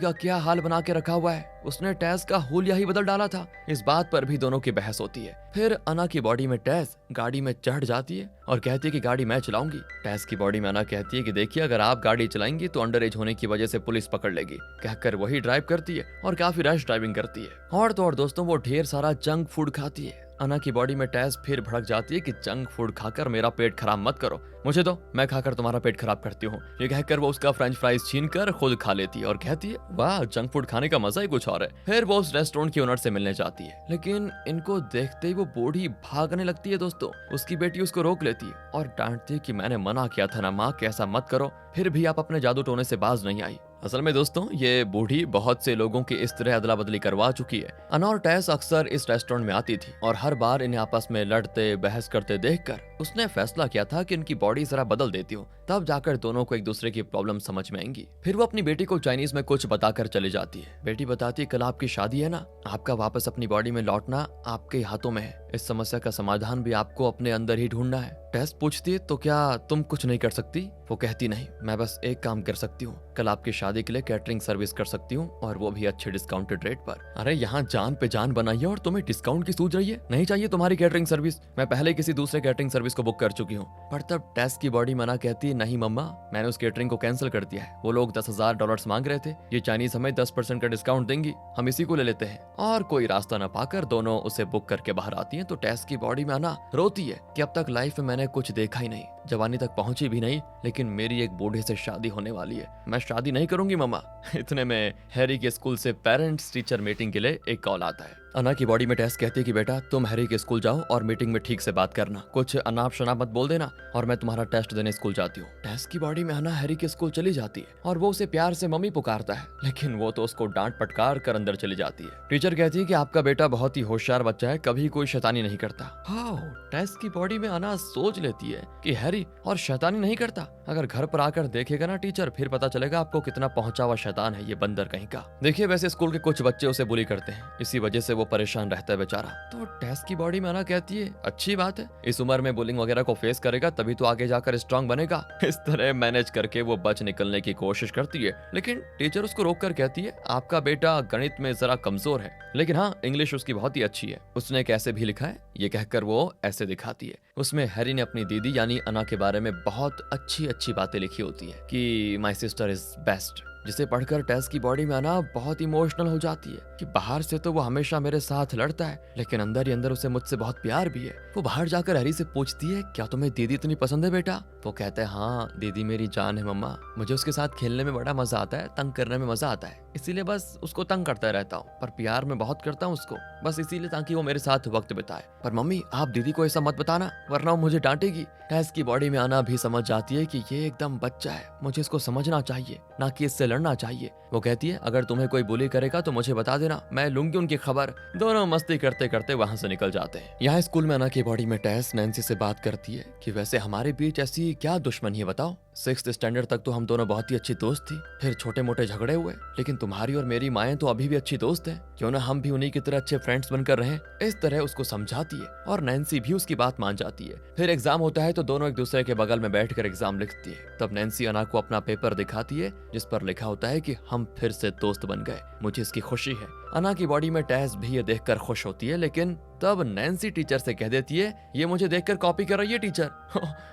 का क्या हाल बना के रखा हुआ है, उसने टेस का हुलिया ही बदल डाला था। इस बात पर भी दोनों की बहस होती है। फिर अना की बॉडी में टेस गाड़ी में चढ़ जाती है और कहती है कि गाड़ी मैं चलाऊंगी। टेस की बॉडी में अना कहती है कि देखिए, अगर आप गाड़ी चलाएंगी तो अंडर एज होने की वजह से पुलिस पकड़ लेगी। कहकर वही ड्राइव करती है और काफी रश ड्राइविंग करती है। और तो और दोस्तों वो ढेर सारा जंक फूड खाती है। अना की बॉडी में टेस फिर भड़क जाती है कि जंक फूड खाकर मेरा पेट खराब मत करो, मुझे दो, मैं खाकर तुम्हारा पेट खराब करती हूँ। ये कहकर वो उसका फ्रेंच फ्राइज छीन कर खुद खा लेती है और कहती है, वाह, जंक फूड खाने का मजा ही कुछ और है। फिर वो उस रेस्टोरेंट की ओनर से मिलने जाती है, लेकिन इनको देखते ही वो बूढ़ी भागने लगती है दोस्तों। उसकी बेटी उसको रोक लेती है और डांटती है कि मैंने मना किया था ना माँ कि ऐसा मत करो, फिर भी आप अपने जादू टोने से बाज नहीं आई। असल में दोस्तों ये बूढ़ी बहुत से लोगों की इस तरह अदला बदली करवा चुकी है। अना और टेस अक्सर इस रेस्टोरेंट में आती थी और हर बार इन्हें आपस में लड़ते बहस करते देखकर उसने फैसला किया था कि इनकी बॉडी जरा बदल देती हूँ, तब जाकर दोनों को एक दूसरे की प्रॉब्लम समझ में आएंगी। फिर वो अपनी बेटी को चाइनीज में कुछ बताकर चली जाती है। बेटी बताती है, कल आपकी शादी है ना, आपका वापस अपनी बॉडी में लौटना आपके हाथों में है, इस समस्या का समाधान भी आपको अपने अंदर ही ढूंढना है। टेस पूछती है, तो क्या तुम कुछ नहीं कर सकती? वो कहती, नहीं, मैं बस एक काम कर सकती हूँ, कल आपकी शादी के लिए कैटरिंग सर्विस कर सकती हूँ और वो भी अच्छे डिस्काउंटेड रेट पर। अरे यहाँ जान पे जान बनाई है और तुम्हें डिस्काउंट की सूझ रही है? नहीं चाहिए तुम्हारी कैटरिंग सर्विस, मैं पहले किसी दूसरे कैटरिंग सर्विस को बुक कर चुकी हूँ। पर तब टेस की बॉडी मना कहती है, नहीं मम्मा, मैंने उस कैटरिंग को कैंसिल कर दिया है, वो लोग $10,000 मांग रहे थे, ये चाइनीज हमें 10% का डिस्काउंट देंगी, हम इसी को ले लेते हैं। और कोई रास्ता न पाकर दोनों उसे बुक करके बाहर आती हैं तो टेस की बॉडी में आना रोती है कि अब तक लाइफ में मैंने कुछ देखा ही नहीं, जवानी तक पहुंची भी नहीं, लेकिन मेरी एक बूढ़े से शादी होने वाली है, मैं शादी नहीं करूंगी मम्मा। इतने में हैरी के स्कूल से पेरेंट्स टीचर मीटिंग के लिए एक कॉल आता है। अना की बॉडी में टेस कहती है कि बेटा तुम हैरी के स्कूल जाओ और मीटिंग में ठीक से बात करना, कुछ अनाप शनाप मत बोल देना, और मैं तुम्हारा टेस्ट देने स्कूल जाती हूँ। टेस की बॉडी में अना हैरी के स्कूल चली जाती है और वो उसे प्यार से मम्मी पुकारता है, लेकिन वो तो उसको डांट पटकार कर अंदर चली जाती है। टीचर कहती है कि आपका बेटा बहुत ही होशियार बच्चा है, कभी कोई शैतानी नहीं करता। हाँ, टेस की बॉडी में अना सोच लेती है कि हैरी और शैतानी नहीं करता, अगर घर पर आकर देखेगा ना टीचर, फिर पता चलेगा आपको कितना पहुंचा हुआ शैतान है ये बंदर कहीं का। देखिए वैसे स्कूल के कुछ बच्चे उसे बुली करते हैं, इसी वजह से वो परेशान रहता है बेचारा। तो टेस की बॉडी में अना कहती है, अच्छी बात है, इस उम्र में बुलिंग वगैरह को फेस करेगा तभी तो आगे जाकर स्ट्रांग बनेगा। इस तरह मैनेज करके वो बच निकलने की कोशिश करती है, लेकिन टीचर उसको रोक कर कहती है, आपका बेटा गणित में जरा कमजोर है, लेकिन हाँ इंग्लिश उसकी बहुत ही अच्छी है, उसने कैसे भी लिखा है, ये कहकर वो ऐसे दिखाती है। उसमें हैरी ने अपनी दीदी यानी अना के बारे में बहुत अच्छी अच्छी बातें लिखी होती है कि माई सिस्टर इज बेस्ट, जिसे पढ़कर टेस की बॉडी में अना बहुत इमोशनल हो जाती है कि बाहर से तो वो हमेशा मेरे साथ लड़ता है, लेकिन अंदर ही अंदर उसे मुझसे बहुत प्यार भी है। वो बाहर जाकर हैरी से पूछती है, क्या तुम्हें दीदी इतनी पसंद है बेटा? वो कहता है, हाँ दीदी मेरी जान है मम्मा, मुझे उसके साथ खेलने में बड़ा मजा आता है, तंग करने में मजा आता है, इसीलिए बस उसको तंग करता रहता हूँ, पर प्यार में बहुत करता हूँ उसको, बस इसीलिए ताकि वो मेरे साथ वक्त बिताए। पर मम्मी आप दीदी को ऐसा मत बताना वरना वो मुझे डांटेगी। टेस की बॉडी में आना भी समझ जाती है कि ये एकदम बच्चा है, मुझे इसको समझना चाहिए, ना कि इससे लड़ना चाहिए। वो कहती है अगर तुम्हें कोई बुली करेगा तो मुझे बता देना, मैं लूंगी उनकी खबर। दोनों मस्ती करते करते वहां से निकल जाते हैं। यहाँ स्कूल में अना की बॉडी में टेस नैन्सी से बात करती है कि वैसे हमारे बीच ऐसी क्या दुश्मनी है बताओ। 6th स्टैंडर्ड तक तो हम दोनों बहुत ही अच्छी दोस्त थी, फिर छोटे मोटे झगड़े हुए, लेकिन तुम्हारी और मेरी माएँ तो अभी भी अच्छी दोस्त हैं, क्यों ना हम भी उन्हीं की तरह अच्छे फ्रेंड्स बनकर रहें। इस तरह उसको समझाती है और नैन्सी भी उसकी बात मान जाती है। फिर एग्जाम होता है तो दोनों एक दूसरे के बगल में बैठकर एग्जाम लिखती है। तब नैन्सी अना को अपना पेपर दिखाती है जिस पर लिखा होता है कि हम फिर से दोस्त बन गए, मुझे इसकी खुशी है। अना की बॉडी में टेस भी ये देखकर खुश होती है, लेकिन तब नैन्सी टीचर से कह देती है ये मुझे देखकर कॉपी कर रही है टीचर।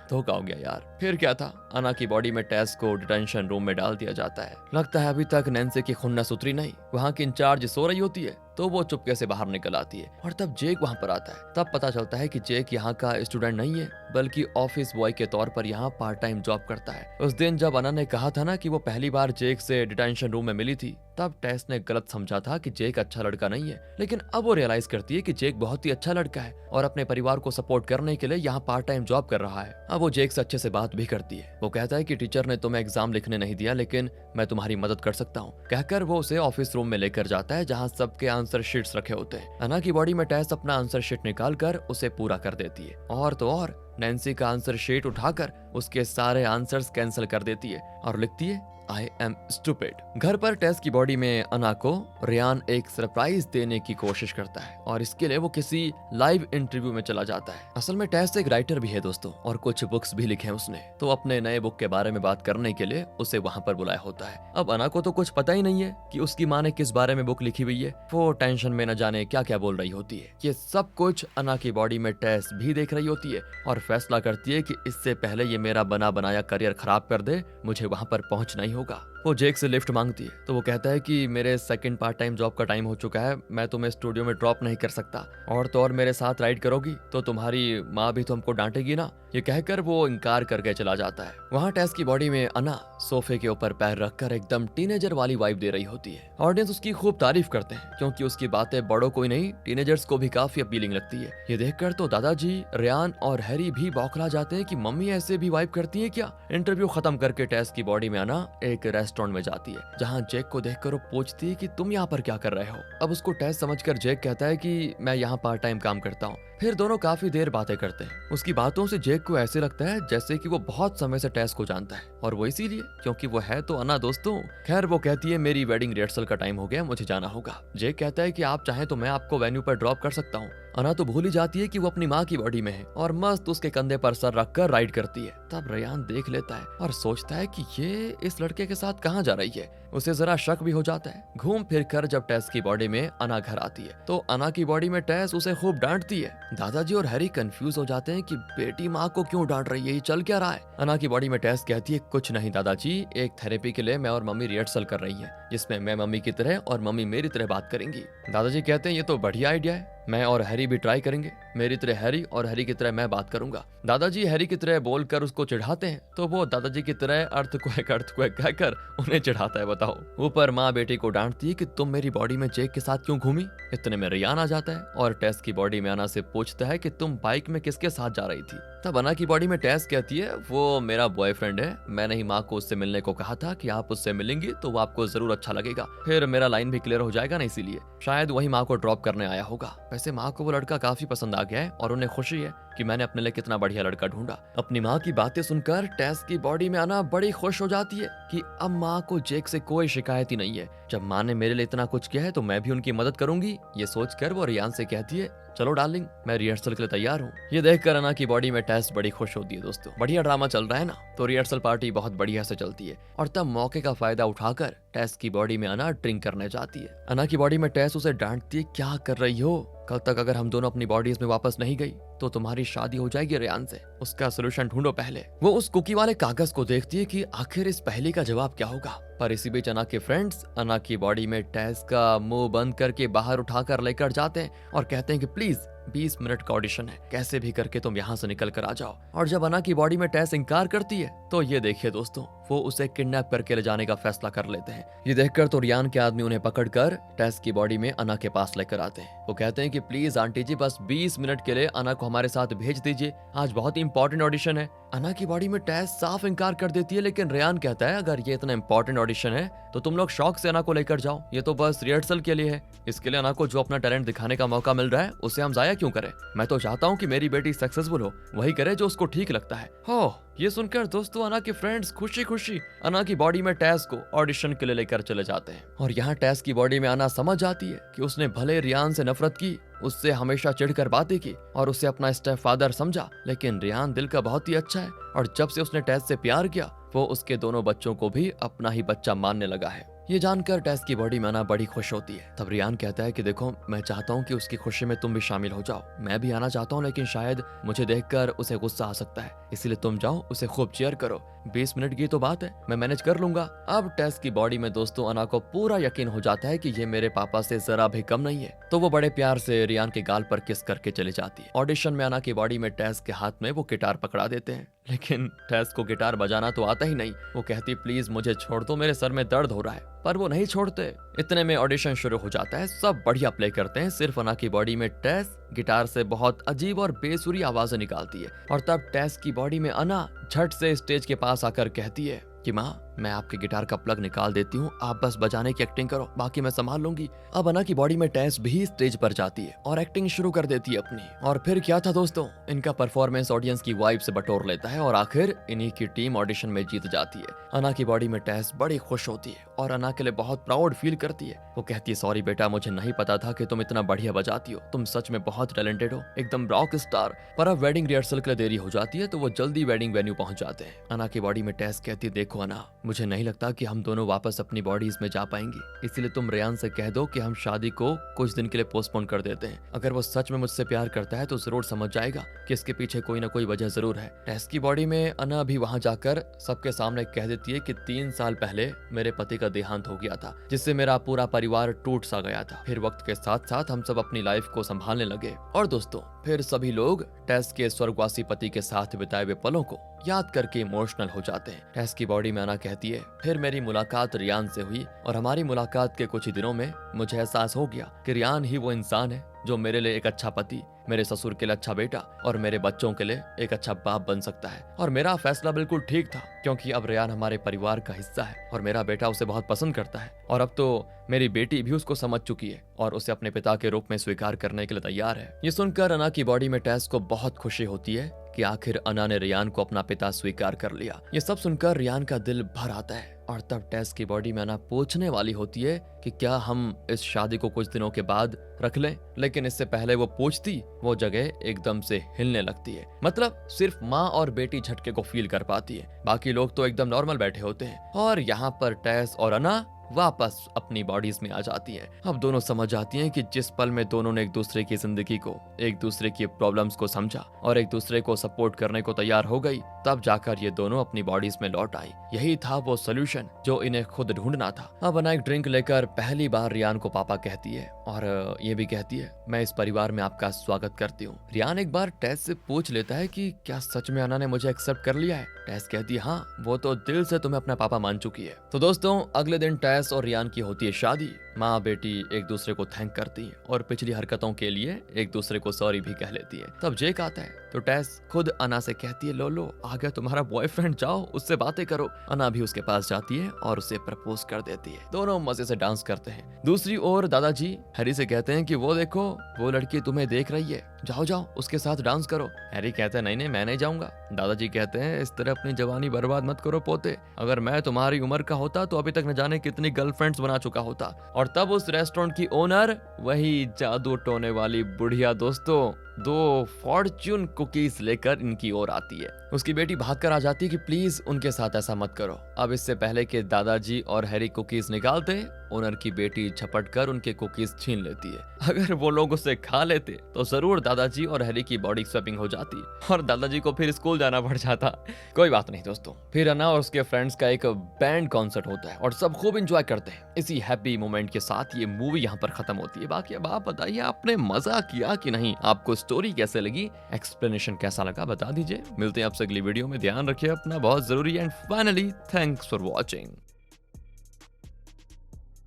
धोखा हो गया यार। फिर क्या था, अना की बॉडी में टेस को डिटेंशन रूम में डाल दिया जाता है। लगता है अभी तक नैन्सी की खुन्नस उतरी नहीं। वहाँ की इंचार्ज सो रही होती है तो वो चुपके से बाहर निकल आती है और तब जेक वहाँ पर आता है। तब पता चलता है कि जेक यहाँ का स्टूडेंट नहीं है बल्कि ऑफिस बॉय के तौर पर यहाँ पार्ट टाइम जॉब करता है। उस दिन जब अना ने कहा था ना कि वो पहली बार जेक से डिटेंशन रूम में मिली थी, तब टेस ने गलत समझा था कि जेक अच्छा लड़का नहीं है, लेकिन अब वो रियलाइज करती है कि जेक बहुत ही अच्छा लड़का है और अपने परिवार को सपोर्ट करने के लिए यहाँ पार्ट टाइम जॉब कर रहा है। अब वो जेक से अच्छे से बात भी करती है। वो कहता है कि टीचर ने तुम्हें एग्जाम लिखने नहीं दिया, लेकिन मैं तुम्हारी मदद कर सकता हूँ। कहकर वो उसे ऑफिस रूम में लेकर जाता है जहाँ सबके आंसर शीट्स रखे होते हैं। अना की बॉडी में टेस अपना आंसर शीट निकाल कर उसे पूरा कर देती है और तो और नैन्सी का आंसर शीट उठाकर उसके सारे आंसर्स कैंसिल कर देती है और लिखती है आई एम स्टूपिड। घर पर टेस की बॉडी में अना को रियान एक सरप्राइज देने की कोशिश करता है और इसके लिए वो किसी लाइव इंटरव्यू में चला जाता है। असल में टेस एक राइटर भी है दोस्तों और कुछ बुक्स भी लिखे हैं उसने, तो अपने नए बुक के बारे में बात करने के लिए उसे वहाँ पर बुलाया होता है। अब अना को तो कुछ पता ही नहीं है कि उसकी माँ ने किस बारे में बुक लिखी हुई है। वो टेंशन में न जाने क्या क्या बोल रही होती है। ये सब कुछ अना की बॉडी में टेस भी देख रही होती है और फैसला करती है कि इससे पहले ये मेरा बना बनाया करियर खराब कर दे, मुझे वहाँ पर पहुँचना ही होगा। वो जेक से लिफ्ट मांगती है तो वो कहता है कि मेरे सेकंड पार्ट टाइम जॉब का टाइम हो चुका है, मैं तुम्हें स्टूडियो में ड्रॉप नहीं कर सकता, और तो और मेरे साथ राइड करोगी तो तुम्हारी माँ भी तो हमको डांटेगी ना। ये कहकर वो इनकार करके चला जाता है। वहाँ टेस की बॉडी में अना सोफे के ऊपर पैर रखकर एकदम टीनेजर वाली वाइब दे रही होती है। ऑडियंस उसकी खूब तारीफ करते हैं क्योंकि उसकी बातें बड़ों को ही नहीं टीनेजर्स को भी काफी अपीलिंग लगती है। ये देखकर तो दादाजी, रियान और हैरी भी बौखला जाते हैं कि मम्मी ऐसे भी वाइब करती है क्या। इंटरव्यू खत्म करके टेस की बॉडी में अना एक रेस्टोरेंट में जाती है जहाँ जेक को देखकर वो पूछती है कि तुम यहाँ पर क्या कर रहे हो। अब उसको टेस समझकर जेक कहता है कि मैं यहाँ पार्ट टाइम काम करता हूँ। फिर दोनों काफी देर बातें करते हैं। उसकी बातों से जेक को ऐसे लगता है जैसे कि वो बहुत समय से टेस को जानता है, और वो इसीलिए क्योंकि वो है तो अना दोस्तों। खैर वो कहती है मेरी वेडिंग रिहर्सल का टाइम हो गया, मुझे जाना होगा। जेक कहता है कि आप चाहें तो मैं आपको वेन्यू पर ड्रॉप कर सकता हूँ। अना तो भूल ही जाती है कि वो अपनी माँ की बॉडी में है और मस्त उसके कंधे पर सर रखकर राइड करती है। तब रियान देख लेता है और सोचता है कि ये इस लड़के के साथ कहाँ जा रही है। उसे जरा शक भी हो जाता है। घूम फिर कर जब टेस की बॉडी में अना घर आती है तो अना की बॉडी में टेस उसे खूब डांटती है। दादाजी और हैरी कंफ्यूज हो जाते हैं कि बेटी माँ को क्यों डांट रही है, ये चल क्या रहा है। अना की बॉडी में टेस कहती है कुछ नहीं दादाजी, एक थेरेपी के लिए मैं और मम्मी रिहर्सल कर रही है जिसमें मैं मम्मी की तरह और मम्मी मेरी तरह बात करेंगी। दादाजी कहते हैं ये तो बढ़िया आइडिया है, मैं और हैरी भी ट्राई करेंगे, मेरी तरह हैरी और हैरी की तरह मैं बात करूंगा। दादाजी हैरी की तरह बोलकर उसको चिढ़ाते हैं तो वो दादाजी की तरह अर्थक्वेक कहकर उन्हें चिढ़ाता है। बताओ, ऊपर माँ बेटी को डांटती है कि तुम मेरी बॉडी में जेक के साथ क्यों घूमी। इतने में रियान आ जाता है और टेस की बॉडी में अना से पूछता है कि तुम बाइक में किसके साथ जा रही थी। तब अना की बॉडी में टेस कहती है वो मेरा बॉयफ्रेंड है, मैंने ही माँ को उससे मिलने को कहा था कि आप उससे मिलेंगी तो वो आपको जरूर अच्छा लगेगा, फिर मेरा लाइन भी क्लियर हो जाएगा ना, इसीलिए शायद वही माँ को ड्रॉप करने आया होगा। वैसे माँ को वो लड़का काफी पसंद आ गया है और उन्हें खुशी है कि मैंने अपने लिए कितना बढ़िया लड़का ढूंढा। अपनी माँ की बातें सुनकर टेस की बॉडी में आना बड़ी खुश हो जाती है कि अब माँ को जेक से कोई शिकायत ही नहीं है। जब माँ ने मेरे लिए इतना कुछ किया है तो मैं भी उनकी मदद करूंगी। ये सोचकर वो रियान से कहती है चलो डार्लिंग, मैं रिहर्सल के लिए तैयार हूँ। ये देखकर अना की बॉडी में टेस बड़ी खुश होती है। दोस्तों बढ़िया ड्रामा चल रहा है ना, तो रिहर्सल पार्टी बहुत बढ़िया से चलती है और तब मौके का फायदा उठाकर टेस की बॉडी में अना ड्रिंक करने जाती है। अना की बॉडी में टेस उसे डांटती है क्या कर रही हो, कल तक अगर हम दोनों अपनी बॉडीज में वापस नहीं गई तो तुम्हारी शादी हो जाएगी रियान से, उसका सोल्यूशन ढूंढो पहले। वो उस कुकी वाले कागज को देखती है कि आखिर इस पहेली का जवाब क्या होगा। पर इसी बीच अना के फ्रेंड्स अना की बॉडी में टेस का मुंह बंद करके बाहर उठाकर लेकर जाते हैं और कहते हैं कि प्लीज 20 मिनट का ऑडिशन है, कैसे भी करके तुम यहाँ से निकल कर आ जाओ। और जब अना की बॉडी में टेस इनकार करती है तो ये देखिए दोस्तों, वो उसे किडनैप करके ले जाने का फैसला कर लेते हैं। ये देखकर तो रियान के आदमी उन्हें पकड़कर टेस की बॉडी में अना के पास लेकर आते हैं। वो कहते हैं कि प्लीज आंटी जी, बस 20 मिनट के लिए अना को हमारे साथ भेज दीजिए, आज बहुत ही इंपॉर्टेंट ऑडिशन है। अना की बॉडी में टेस साफ इनकार कर देती है, लेकिन रियान कहता है अगर ये इतना इंपॉर्टेंट ऑडिशन है तो तुम लोग शौक से अना को लेकर जाओ, ये तो बस रिहर्सल के लिए है। इसके लिए अना को जो अपना टैलेंट दिखाने का मौका मिल रहा है उसे हम जाया क्यों करें। मैं तो चाहता हूँ कि मेरी बेटी सक्सेसफुल हो, वही करे जो उसको ठीक लगता है। हो ये सुनकर दोस्तों अना के फ्रेंड्स खुशी खुशी अना की बॉडी में टेस को ऑडिशन के लिए लेकर चले जाते हैं। और यहाँ टेस की बॉडी में अना समझ जाती है कि उसने भले रियान से नफरत की, उससे हमेशा चिढ़कर बातें की और उसे अपना स्टेप फादर समझा, लेकिन रियान दिल का बहुत ही अच्छा है और जब से उसने टेस से प्यार किया वो उसके दोनों बच्चों को भी अपना ही बच्चा मानने लगा है। ये जानकर टेस की बॉडी में अना बड़ी खुश होती है। तब रियान कहता है कि देखो, मैं चाहता हूँ कि उसकी खुशी में तुम भी शामिल हो जाओ। मैं भी आना चाहता हूँ, लेकिन शायद मुझे देखकर उसे गुस्सा आ सकता है, इसीलिए तुम जाओ, उसे खूब चीयर करो। 20 मिनट की तो बात है, मैं मैनेज कर लूंगा। अब टेस की बॉडी में दोस्तों अना को पूरा यकीन हो जाता है कि ये मेरे पापा से जरा भी कम नहीं है, तो वो बड़े प्यार से रियान के गाल पर किस करके चली जाती है। ऑडिशन में अना की बॉडी में टेस के हाथ में वो गिटार पकड़ा देते हैं, लेकिन टेस को गिटार बजाना तो आता ही नहीं। वो कहती प्लीज मुझे छोड़ दो, मेरे सर में दर्द हो रहा है, पर वो नहीं छोड़ते। इतने में ऑडिशन शुरू हो जाता है, सब बढ़िया प्ले करते हैं, सिर्फ अना की बॉडी में टेस गिटार से बहुत अजीब और बेसुरी आवाजें निकालती है। और तब टेस की बॉडी में अना झट से स्टेज के पास आकर कहती है कि माँ, मैं आपके गिटार का प्लग निकाल देती हूँ, आप बस बजाने की एक्टिंग करो, बाकी मैं संभाल लूंगी। अब अना की बॉडी में टेस भी स्टेज पर जाती है और एक्टिंग शुरू कर देती है अपनी। और फिर क्या था दोस्तों, इनका परफॉर्मेंस ऑडियंस की वाइब से बटोर लेता है और आखिर इन्हीं की टीम ऑडिशन में जीत जाती है। अना की बॉडी में टेस बड़ी खुश होती है और अना के लिए बहुत प्राउड फील करती है। वो कहती है सॉरी बेटा, मुझे नहीं पता था कि तुम इतना बढ़िया बजाती हो, तुम सच में बहुत टैलेंटेड हो, एकदम रॉक स्टार। पर अब वेडिंग रिहर्सल के लिए देरी हो जाती है तो वो जल्दी वेडिंग वेन्यू पहुंच जाते हैं। अना की बॉडी में टेस कहती है देखो अना, मुझे नहीं लगता कि हम दोनों वापस अपनी बॉडीज में जा पाएंगे, इसलिए तुम रियान से कह दो कि हम शादी को कुछ दिन के लिए पोस्टपोन कर देते हैं। अगर वो सच में मुझसे प्यार करता है तो जरूर समझ जाएगा कि इसके पीछे कोई ना कोई वजह जरूर है। टेस की बॉडी में अना भी वहां जाकर सबके सामने कह देती है कि 3 साल पहले मेरे पति का देहांत हो गया था, जिससे मेरा पूरा परिवार टूट सा गया था। फिर वक्त के साथ साथ हम सब अपनी लाइफ को संभालने लगे और दोस्तों फिर सभी लोग टेस के स्वर्गवासी पति के साथ बिताए हुए पलों को याद करके इमोशनल हो जाते हैं। टेस की बॉडी में अना कहती है फिर मेरी मुलाकात रियान से हुई और हमारी मुलाकात के कुछ ही दिनों में मुझे एहसास हो गया कि रियान ही वो इंसान है जो मेरे लिए एक अच्छा पति, मेरे ससुर के लिए अच्छा बेटा और मेरे बच्चों के लिए एक अच्छा बाप बन सकता है। और मेरा फैसला बिल्कुल ठीक था, क्योंकि अब रियान हमारे परिवार का हिस्सा है और मेरा बेटा उसे बहुत पसंद करता है और अब तो मेरी बेटी भी उसको समझ चुकी है और उसे अपने पिता के रूप में स्वीकार करने के लिए तैयार है। ये सुनकर अना की बॉडी में टेस को बहुत खुशी होती है कि आखिर अना ने रियान को अपना पिता स्वीकार कर लिया। ये सब सुनकर रियान का दिल भर आता है और तब टेस की बॉडी में अना पूछने वाली होती है कि क्या हम इस शादी को कुछ दिनों के बाद रख लें, लेकिन इससे पहले वो पूछती वो जगह एकदम से हिलने लगती है। मतलब सिर्फ माँ और बेटी झटके को फील कर पाती है, बाकी लोग तो एकदम नॉर्मल बैठे होते हैं। और यहाँ पर टेस और अना वापस अपनी बॉडीज में आ जाती हैं। अब दोनों समझ जाती हैं कि जिस पल में दोनों ने एक दूसरे की जिंदगी को, एक दूसरे की प्रॉब्लम्स को समझा और एक दूसरे को सपोर्ट करने को तैयार हो गई, तब जाकर ये दोनों अपनी बॉडीज में लौट आई। यही था वो सोल्यूशन जो इन्हें खुद ढूंढना था। अब अना एक ड्रिंक लेकर पहली बार रियान को पापा कहती है और ये भी कहती है मैं इस परिवार में आपका स्वागत करती हूँ। रियान एक बार टेस से पूछ लेता है कि क्या सच में अना ने मुझे एक्सेप्ट कर लिया है। टेस कहती है हाँ, वो तो दिल से तुम्हें अपना पापा मान चुकी है। तो दोस्तों अगले दिन टेस और रियान की होती है शादी। माँ बेटी एक दूसरे को थैंक करती है और पिछली हरकतों के लिए एक दूसरे को सॉरी भी कह लेती है। तब जेक आता है तो टेस खुद अना से कहती है लो आ गया तुम्हारा बॉयफ्रेंड, जाओ उससे बातें करो। अना भी उसके पास जाती है और उसे प्रपोज कर देती है। दोनों मजे से डांस करते हैं। दूसरी ओर दादाजी हैरी से कहते हैं कि वो देखो वो लड़की तुम्हें देख रही है, जाओ जाओ उसके साथ डांस करो। हैरी कहता है नहीं मैं नहीं जाऊंगा। दादाजी कहते हैं इस तरह अपनी जवानी बर्बाद मत करो पोते, अगर मैं तुम्हारी उम्र का होता तो अभी तक न जाने कितनी गर्लफ्रेंड्स बना चुका होता। और तब उस रेस्टोरेंट की ओनर वही जादू टोने वाली बुढ़िया दोस्तों 2 फॉर्च्यून कुकीज लेकर इनकी ओर आती है। उसकी बेटी भागकर आ जाती है कि प्लीज उनके साथ ऐसा मत करो। अब इससे पहले कि दादाजी और हैरी कुकीज निकालते ओनर की बेटी झपट कर उनके कुकीज छीन लेती है। अगर वो लोग उसे खा लेते तो जरूर दादाजी और हैरी की बॉडी स्वैपिंग हो जाती और दादाजी को फिर स्कूल जाना पड़ जाता। कोई बात नहीं दोस्तों, फिर अन्ना और उसके फ्रेंड्स का एक बैंड कॉन्सर्ट होता है और सब खूब एंजॉय करते हैं। इसी हैप्पी मोमेंट के साथ ये मूवी यहाँ पर खत्म होती है। बाकी अब आप बताइए, आपने मजा किया कि नहीं? आपको स्टोरी कैसे लगी, एक्सप्लेनेशन कैसा लगा, बता दीजिए। मिलते हैं आपसे अगली वीडियो में। ध्यान रखिए अपना, बहुत जरूरी है। And finally thanks for watching.